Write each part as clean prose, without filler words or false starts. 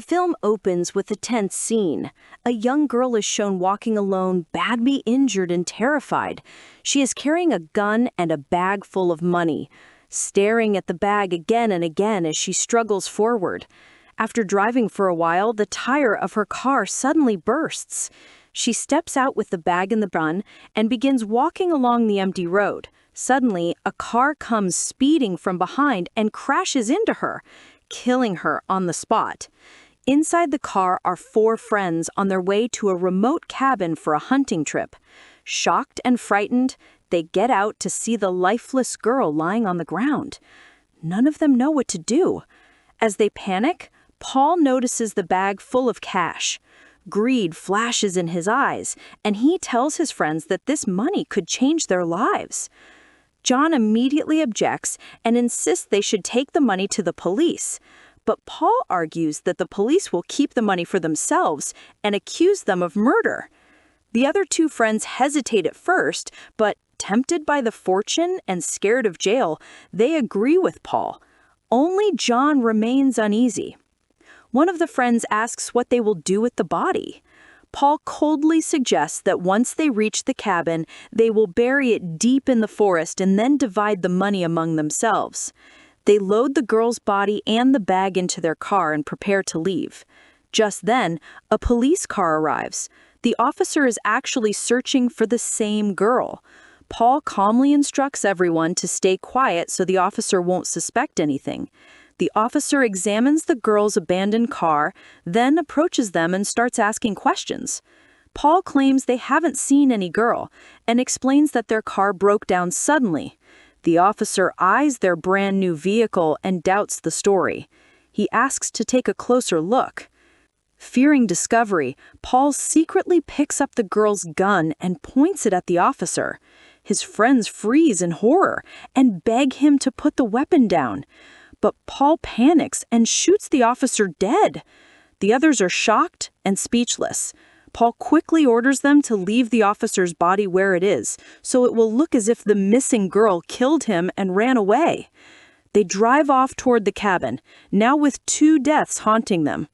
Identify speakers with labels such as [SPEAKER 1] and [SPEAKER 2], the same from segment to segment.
[SPEAKER 1] The film opens with a tense scene. A young girl is shown walking alone, badly injured and terrified. She is carrying a gun and a bag full of money, staring at the bag again and again as she struggles forward. After driving for a while, the tire of her car suddenly bursts. She steps out with the bag in the gun and begins walking along the empty road. Suddenly, a car comes speeding from behind and crashes into her, killing her on the spot. Inside the car are 4 friends on their way to a remote cabin for a hunting trip. Shocked and frightened, they get out to see the lifeless girl lying on the ground. None of them know what to do. As they panic, Paul notices the bag full of cash. Greed flashes in his eyes, and he tells his friends that this money could change their lives. John immediately objects and insists they should take the money to the police. But Paul argues that the police will keep the money for themselves and accuse them of murder. The other 2 friends hesitate at first, but tempted by the fortune and scared of jail, they agree with Paul. Only John remains uneasy. One of the friends asks what they will do with the body. Paul coldly suggests that once they reach the cabin, they will bury it deep in the forest and then divide the money among themselves. They load the girl's body and the bag into their car and prepare to leave. Just then, a police car arrives. The officer is actually searching for the same girl. Paul calmly instructs everyone to stay quiet so the officer won't suspect anything. The officer examines the girl's abandoned car, then approaches them and starts asking questions. Paul claims they haven't seen any girl and explains that their car broke down suddenly. The officer eyes their brand new vehicle and doubts the story. He asks to take a closer look. Fearing discovery, Paul secretly picks up the girl's gun and points it at the officer. His friends freeze in horror and beg him to put the weapon down. But Paul panics and shoots the officer dead. The others are shocked and speechless. Paul quickly orders them to leave the officer's body where it is, so it will look as if the missing girl killed him and ran away. They drive off toward the cabin, now with 2 deaths haunting them.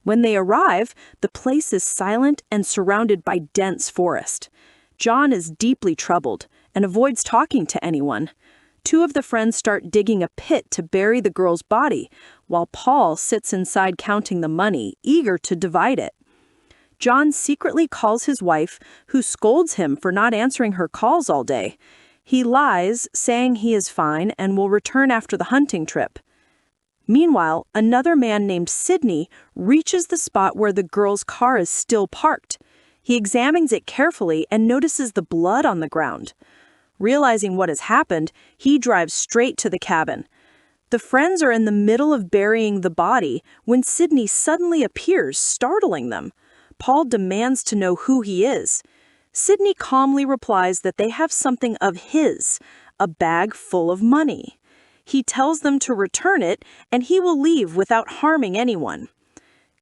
[SPEAKER 1] When they arrive, the place is silent and surrounded by dense forest. John is deeply troubled and avoids talking to anyone. 2 of the friends start digging a pit to bury the girl's body, while Paul sits inside counting the money, eager to divide it. John secretly calls his wife, who scolds him for not answering her calls all day. He lies, saying he is fine and will return after the hunting trip. Meanwhile, another man named Sidney reaches the spot where the girl's car is still parked. He examines it carefully and notices the blood on the ground. Realizing what has happened, he drives straight to the cabin. The friends are in the middle of burying the body when Sidney suddenly appears, startling them. Paul demands to know who he is. Sidney calmly replies that they have something of his, a bag full of money. He tells them to return it, and he will leave without harming anyone.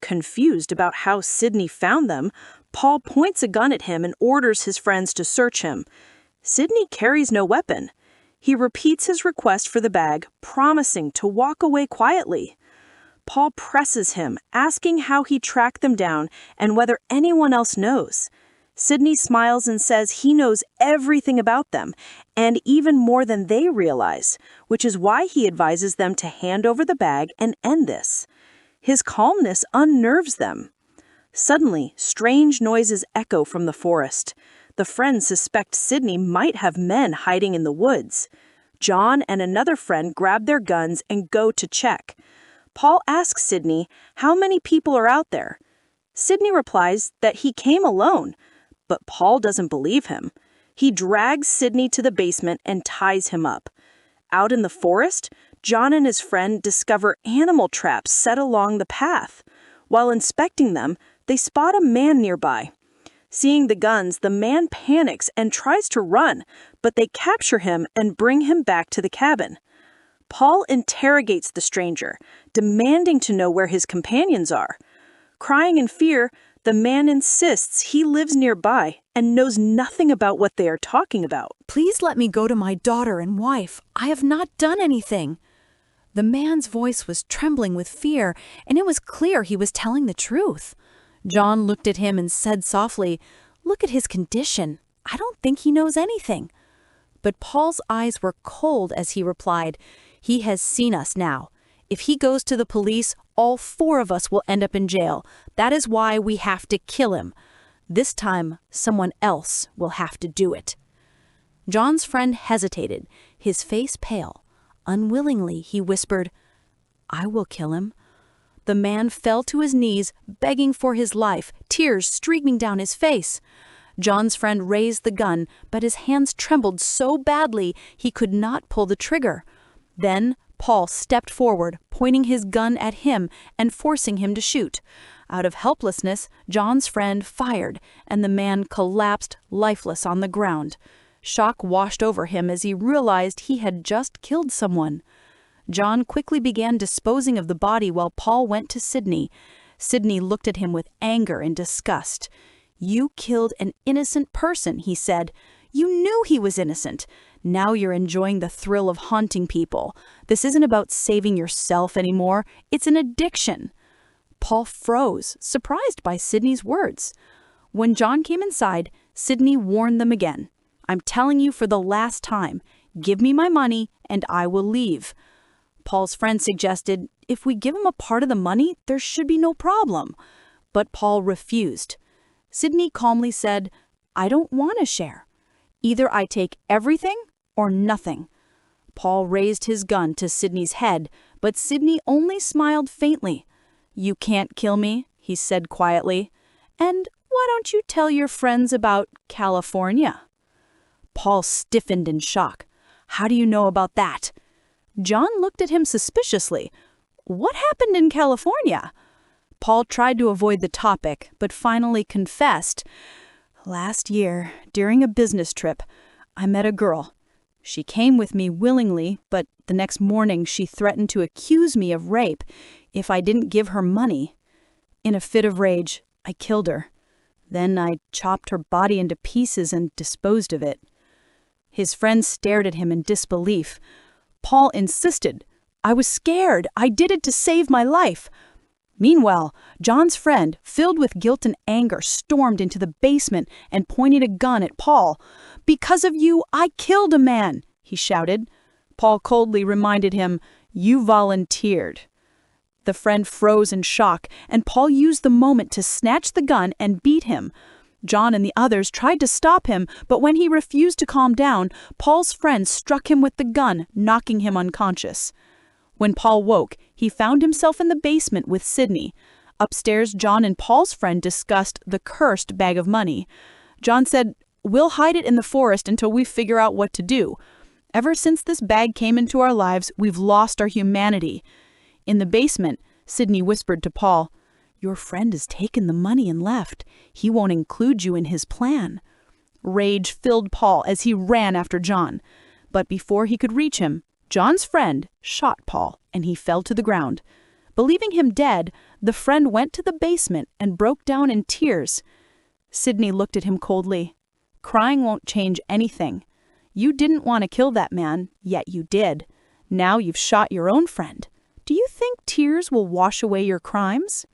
[SPEAKER 1] Confused about how Sidney found them, Paul points a gun at him and orders his friends to search him. Sidney carries no weapon. He repeats his request for the bag, promising to walk away quietly. Paul presses him, asking how he tracked them down and whether anyone else knows. Sidney smiles and says he knows everything about them, and even more than they realize, which is why he advises them to hand over the bag and end this. His calmness unnerves them. Suddenly, strange noises echo from the forest. The friends suspect Sidney might have men hiding in the woods. John and another friend grab their guns and go to check. Paul asks Sidney how many people are out there. Sidney replies that he came alone, but Paul doesn't believe him. He drags Sidney to the basement and ties him up. Out in the forest, John and his friend discover animal traps set along the path. While inspecting them, they spot a man nearby. Seeing the guns, the man panics and tries to run, but they capture him and bring him back to the cabin. Paul interrogates the stranger, demanding to know where his companions are. Crying in fear, the man insists he lives nearby and knows nothing about what they are talking about.
[SPEAKER 2] Please let me go to my daughter and wife. I have not done anything. The man's voice was trembling with fear, and it was clear he was telling the truth. John looked at him and said softly, "Look at his condition. I don't think he knows anything." But Paul's eyes were cold as he replied, "He has seen us now. If he goes to the police, all 4 of us will end up in jail. That is why we have to kill him. This time, someone else will have to do it." John's friend hesitated, his face pale. Unwillingly, he whispered, "I will kill him." The man fell to his knees, begging for his life, tears streaming down his face. John's friend raised the gun, but his hands trembled so badly he could not pull the trigger. Then Paul stepped forward, pointing his gun at him and forcing him to shoot. Out of helplessness, John's friend fired, and the man collapsed lifeless on the ground. Shock washed over him as he realized he had just killed someone. John quickly began disposing of the body while Paul went to Sydney. Sydney looked at him with anger and disgust. "You killed an innocent person," he said. "You knew he was innocent. Now you're enjoying the thrill of haunting people. This isn't about saving yourself anymore. It's an addiction." Paul froze, surprised by Sydney's words. When John came inside, Sydney warned them again. "I'm telling you for the last time, give me my money and I will leave." Paul's friend suggested, "If we give him a part of the money, there should be no problem." But Paul refused. Sydney calmly said, "I don't want to share. Either I take everything or nothing." Paul raised his gun to Sydney's head, but Sydney only smiled faintly. "You can't kill me," he said quietly. "And why don't you tell your friends about California?" Paul stiffened in shock. "How do you know about that?" John looked at him suspiciously. "What happened in California?" Paul tried to avoid the topic, but finally confessed, "Last year, during a business trip, I met a girl. She came with me willingly, but the next morning she threatened to accuse me of rape if I didn't give her money. In a fit of rage, I killed her. Then I chopped her body into pieces and disposed of it." His friends stared at him in disbelief. Paul insisted, "I was scared. I did it to save my life." Meanwhile, John's friend, filled with guilt and anger, stormed into the basement and pointed a gun at Paul. "Because of you, I killed a man," he shouted. Paul coldly reminded him, "You volunteered." The friend froze in shock, and Paul used the moment to snatch the gun and beat him. John and the others tried to stop him, but when he refused to calm down, Paul's friend struck him with the gun, knocking him unconscious. When Paul woke, he found himself in the basement with Sydney. Upstairs, John and Paul's friend discussed the cursed bag of money. John said, "We'll hide it in the forest until we figure out what to do. Ever since this bag came into our lives, we've lost our humanity." In the basement, Sydney whispered to Paul, "Your friend has taken the money and left. He won't include you in his plan." Rage filled Paul as he ran after John. But before he could reach him, John's friend shot Paul, and he fell to the ground. Believing him dead, the friend went to the basement and broke down in tears. Sydney looked at him coldly. "Crying won't change anything. You didn't want to kill that man, yet you did. Now you've shot your own friend. Do you think tears will wash away your crimes?"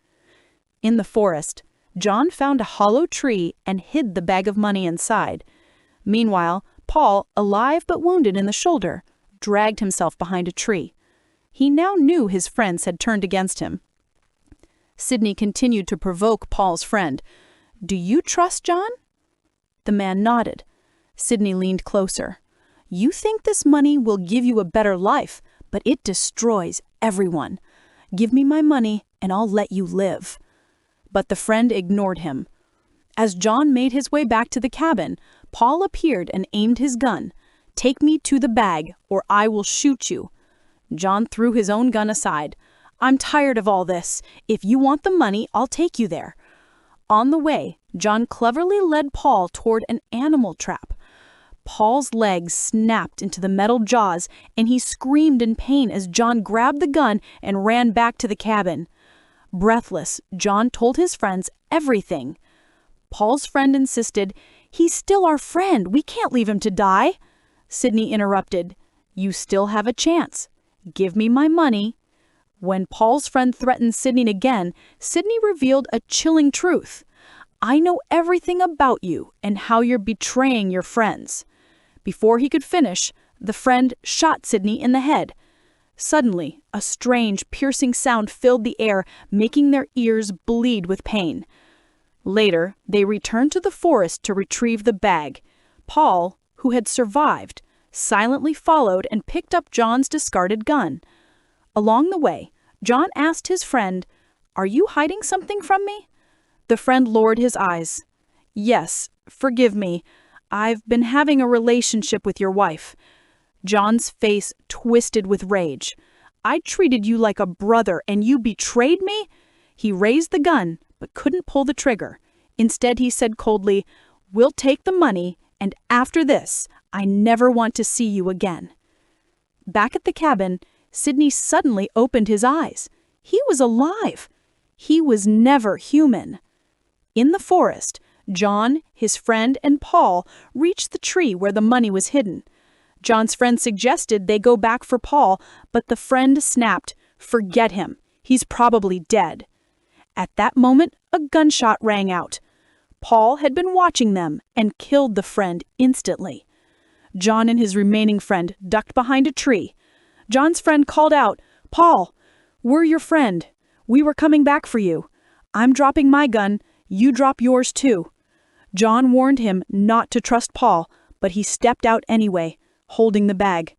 [SPEAKER 2] In the forest, John found a hollow tree and hid the bag of money inside. Meanwhile, Paul, alive but wounded in the shoulder, dragged himself behind a tree. He now knew his friends had turned against him. Sydney continued to provoke Paul's friend. "Do you trust John?" The man nodded. Sydney leaned closer. "You think this money will give you a better life, but it destroys everyone. Give me my money and I'll let you live." But the friend ignored him. As John made his way back to the cabin, Paul appeared and aimed his gun. "Take me to the bag, or I will shoot you." John threw his own gun aside. "I'm tired of all this. If you want the money, I'll take you there." On the way, John cleverly led Paul toward an animal trap. Paul's legs snapped into the metal jaws, and he screamed in pain as John grabbed the gun and ran back to the cabin. Breathless, John told his friends everything. Paul's friend insisted, "He's still our friend. We can't leave him to die." Sydney interrupted, "You still have a chance. Give me my money." When Paul's friend threatened Sydney again, Sydney revealed a chilling truth. "I know everything about you and how you're betraying your friends." Before he could finish, the friend shot Sydney in the head. Suddenly, a strange, piercing sound filled the air, making their ears bleed with pain. Later, they returned to the forest to retrieve the bag. Paul, who had survived, silently followed and picked up John's discarded gun. Along the way, John asked his friend, "Are you hiding something from me?" The friend lowered his eyes. "Yes, forgive me. I've been having a relationship with your wife." John's face twisted with rage. "I treated you like a brother and you betrayed me?" He raised the gun, but couldn't pull the trigger. Instead, he said coldly, "We'll take the money, and after this, I never want to see you again." Back at the cabin, Sydney suddenly opened his eyes. He was alive. He was never human. In the forest, John, his friend, and Paul reached the tree where the money was hidden. John's friend suggested they go back for Paul, but the friend snapped, "Forget him. He's probably dead." At that moment, a gunshot rang out. Paul had been watching them and killed the friend instantly. John and his remaining friend ducked behind a tree. John's friend called out, "Paul, we're your friend. We were coming back for you. I'm dropping my gun. You drop yours too." John warned him not to trust Paul, but he stepped out anyway, holding the bag.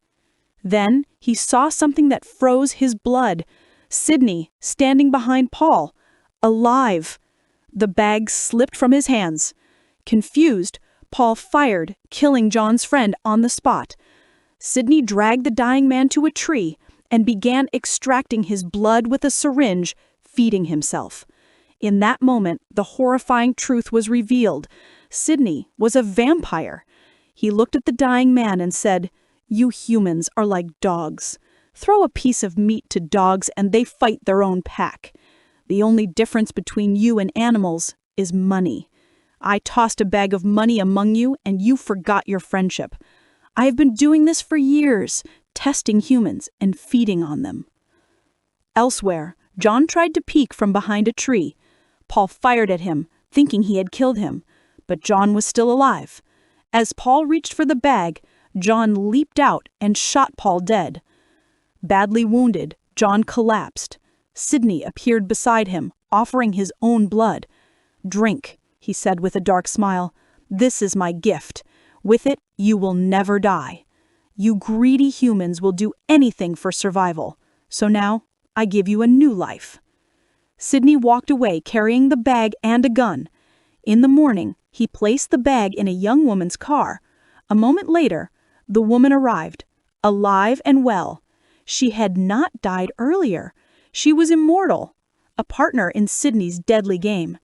[SPEAKER 2] Then he saw something that froze his blood. Sydney standing behind Paul, alive. The bag slipped from his hands. Confused, Paul fired, killing John's friend on the spot. Sydney dragged the dying man to a tree and began extracting his blood with a syringe, feeding himself. In that moment, the horrifying truth was revealed. Sydney was a vampire. He looked at the dying man and said, "You humans are like dogs. Throw a piece of meat to dogs and they fight their own pack. The only difference between you and animals is money. I tossed a bag of money among you and you forgot your friendship. I have been doing this for years, testing humans and feeding on them." Elsewhere, John tried to peek from behind a tree. Paul fired at him, thinking he had killed him, but John was still alive. As Paul reached for the bag, John leaped out and shot Paul dead. Badly wounded, John collapsed. Sydney appeared beside him, offering his own blood. "Drink," he said with a dark smile. "This is my gift. With it, you will never die. You greedy humans will do anything for survival. So now, I give you a new life." Sydney walked away carrying the bag and a gun. In the morning, he placed the bag in a young woman's car. A moment later, the woman arrived, alive and well. She had not died earlier. She was immortal, a partner in Sydney's deadly game.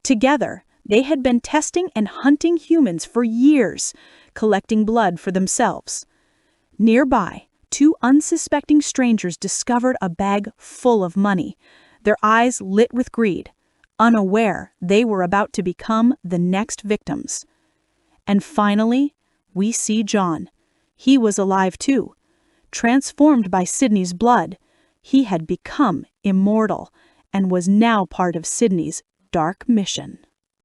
[SPEAKER 2] Together, they had been testing and hunting humans for years, collecting blood for themselves. Nearby, two unsuspecting strangers discovered a bag full of money, their eyes lit with greed, unaware they were about to become the next victims. And finally, we see John. He was alive too. Transformed by Sydney's blood, he had become immortal and was now part of Sydney's dark mission.